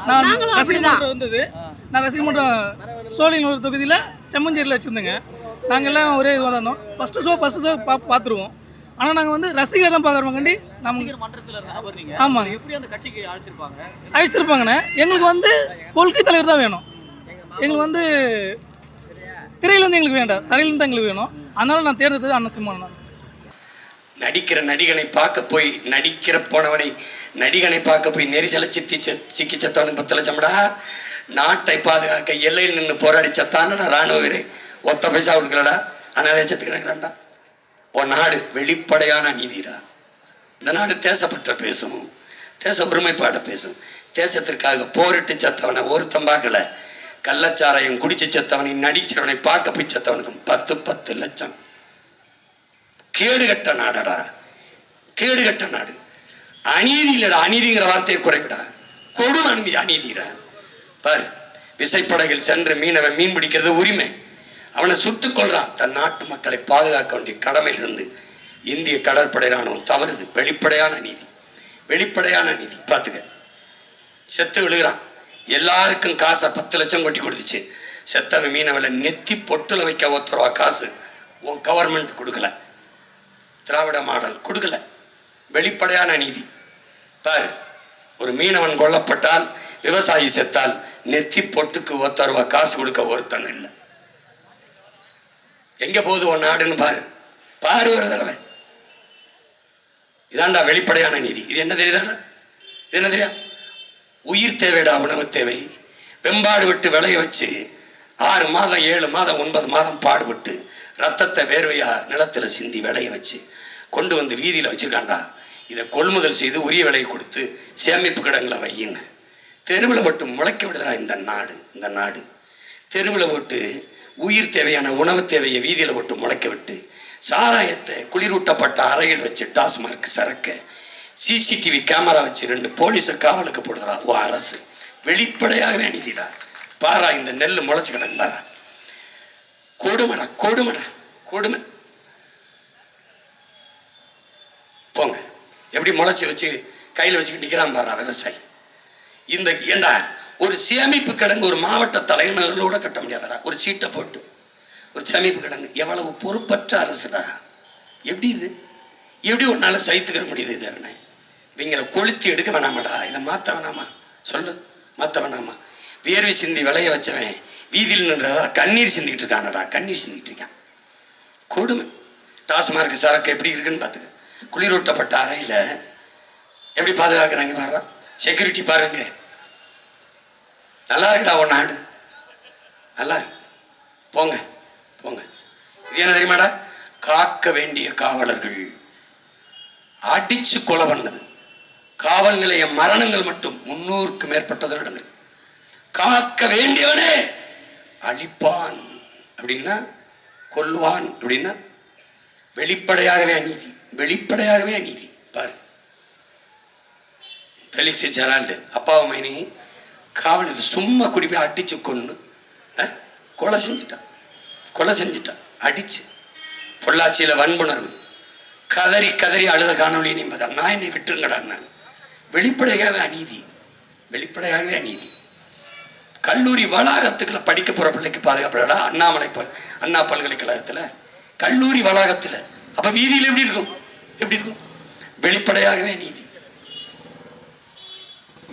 நான் ரசிகமன்றம் வந்தது. நான் ரசிகமன்றம் சோழிங்கநல்லூர் ஒரு தொகுதியில் செம்மஞ்சேரியில் வச்சுருந்தேங்க. நாங்கள் எல்லாம் ஒரே இது வந்தோம். ஃபஸ்ட்டு ஷோ பார்த்துருவோம். ஆனால் நாங்கள் வந்து ரசிகரை தான் பார்க்குறோமாண்டி நம்ம. ஆமாங்க, எப்படி அந்த கட்சிக்கு அழைச்சிருப்பாங்கண்ணே. எங்களுக்கு வந்து கொள்கை தலைவர் தான் வேணும். எங்களுக்கு வந்து திரையிலேருந்து எங்களுக்கு வேண்டாம், தரையிலேருந்து தான் எங்களுக்கு வேணும். அதனால் நான் தேர்ந்தெடுத்தது அண்ணன் சீமான். நடிக்கிற நடிகனை பார்க்க போய் நடிக்கிற போனவனை நடிகனை பார்க்க போய் நெரிசலை சிக்கி செத்தவனுக்கு 10 லட்சம்டா. நாட்டை பாதுகாக்க எல்லையில் நின்று போராடி செத்தானடா ராணுவ வீரர். ஒத்த பைசா கொடுக்கலடா, ஆனால் அதை செத்து கிடக்கிறான்டா. உன் நாடு வெளிப்படையான நீதிடா. இந்த நாடு தேசப்பற்ற பேசும், தேச ஒருமைப்பாட பேசும். தேசத்திற்காக போரிட்டு செத்தவனை ஒருத்தம் பார்க்கல. கள்ளச்சாராயம் குடிச்சு செத்தவனை நடிக்கிறவனை பார்க்க போய் செத்தவனுக்கு 10 லட்சம். கேடுகட்ட நாடடா, கேடுகட்ட நாடு. அநீதி இல்லடா, அநீதிங்கிற வார்த்தையை குறைவிடா. கொடும் அநீதிடா. பாரு, விசைப்படகில் சென்று மீனவன் மீன் பிடிக்கிறது உரிமை. அவனை சுட்டுக் கொள்றான். தன் நாட்டு மக்களை பாதுகாக்க வேண்டிய கடமையிலிருந்து இந்திய கடற்படை ராணுவம் தவறுது. வெளிப்படையான நீதி, வெளிப்படையான நீதி. பார்த்துக்க, செத்து விழுகிறான். எல்லாருக்கும் காசை 10 லட்சம் கொட்டி கொடுத்துச்சு. செத்தவன் மீனவனை நெத்தி பொட்டுல வைக்க 1 ரூபா காசு உன் கவர்மெண்ட் கொடுக்கல. திராவிட மாடல் கொடுக்கல. வெளிப்படையான நீதி. பாரு, ஒரு மீனவன் கொல்லப்பட்டால், விவசாயி செத்தால் நெத்தி பொட்டுக்கு 1 ரூபா காசு கொடுக்க ஒருத்தன் இல்லை. எங்க போகுது உன் நாடுன்னு பாரு, பாரு ஒரு தடவை. இதாண்டா வெளிப்படையான நீதி. இது என்ன தெரியுதாண்டா? இது என்ன தெரியா? உயிர் தேவைடா, உணவு தேவை. வெம்பாடு விட்டு விளைய வச்சு 6 மாதம் 7 மாதம் 9 மாதம் பாடுபட்டு ரத்தத்தை வேர்வையா நிலத்தில் சிந்தி விளைய வச்சு கொண்டு வந்து வீதியில் வச்சுருக்காண்டா. இதை கொள்முதல் செய்து உரிய விலையை கொடுத்து சேமிப்பு கிடங்களை வையின்னு தெருவில் விட்டு முளைக்க விடுறா இந்த நாடு. இந்த நாடு தெருவில் விட்டு உயிர் தேவையான உணவு தேவையை வீதியில் விட்டு முளைக்க விட்டு சாராயத்தை குளிரூட்டப்பட்ட அறையில் வச்சு டாஸ்மார்க் சரக்க சிசிடிவி கேமரா வச்சு 2 போலீஸை காவலுக்கு போடுறா ஓ அரசு. வெளிப்படையாகவே நீதிடா. பாரா, இந்த நெல் முளைச்சு கிடந்தாரா. கொடுமடா, கொடுமடா, கொடுமை. போங்க, எப்படி முளைச்சி வச்சு கையில் வச்சுக்கிட்டு நிற்கிறான் பாரா விவசாயி. இந்த ஏண்டா ஒரு சேமிப்பு கிடங்கு ஒரு மாவட்ட தலைநகரோட கட்ட முடியாதடா. ஒரு சீட்டை போட்டு ஒரு சேமிப்பு கிடங்கு. எவ்வளவு பொறுப்பற்ற அரசுடா. எப்படி இது? எப்படி ஒன்னால சகித்துக்கிற முடியுது? இது அவனை இவங்களை கொளுத்தி எடுக்க வேணாமாடா. இதை மாற்ற வேணாமா? சொல்லு, மாற்ற வேணாமா? வியர்வை சிந்தி விளைய வச்சவன் வீதியில் நின்றதா கண்ணீர் சிந்திக்கிட்டு இருக்கானடா. கண்ணீர் சிந்திக்கிட்டு இருக்கான். கொடுமை. டாஸ்மார்க் சரக்கு எப்படி இருக்குன்னு பார்த்துக்க. குளிரூட்டப்பட்ட அறையில் எப்படி பாதுகாக்கிறாங்க பாரு. செக்யூரிட்டி பாருங்க. நல்லா இருக்குடா உன் நாடு, நல்லா இருக்கு. போங்க போங்க. இது என்ன தெரியுமாடா? காக்க வேண்டிய காவலர்கள் அடிச்சு கொலை பண்ணது. காவல் நிலைய மரணங்கள் மட்டும் 300க்கு மேற்பட்டது நடந்தது. காக்க வேண்டியவனே அழிப்பான் அப்படின்னா, கொல்வான் அப்படின்னா வெளிப்படையாகவே அநீதி. வெளிப்படையாகவே அநீதி. பாரு, பெலிக்ஸ் ஜெரால்டு அப்பாவை மைனி காவல் சும்மா குடிப்பை அடிச்சு கொண்டு கொலை செஞ்சுட்டான். கொலை செஞ்சுட்டான் அடிச்சு. பொள்ளாச்சியில் வன்புணர்வு. கதறி கதறி அழுத காணொலி நிம்மதான். நான் என்னை விட்டுருங்கடான்னு. வெளிப்படையாகவே அநீதி. வெளிப்படையாகவே அநீதி. கல்லூரி வளாகத்துக்குள்ள படிக்க போகிற பிள்ளைக்கு பாதுகாப்படா. அண்ணா பல்கலைக்கழகத்தில் கல்லூரி வளாகத்தில். அப்போ வீதியில் எப்படி இருக்கும்? எப்படி இருக்கும்? வெளிப்படையாகவே நீதி.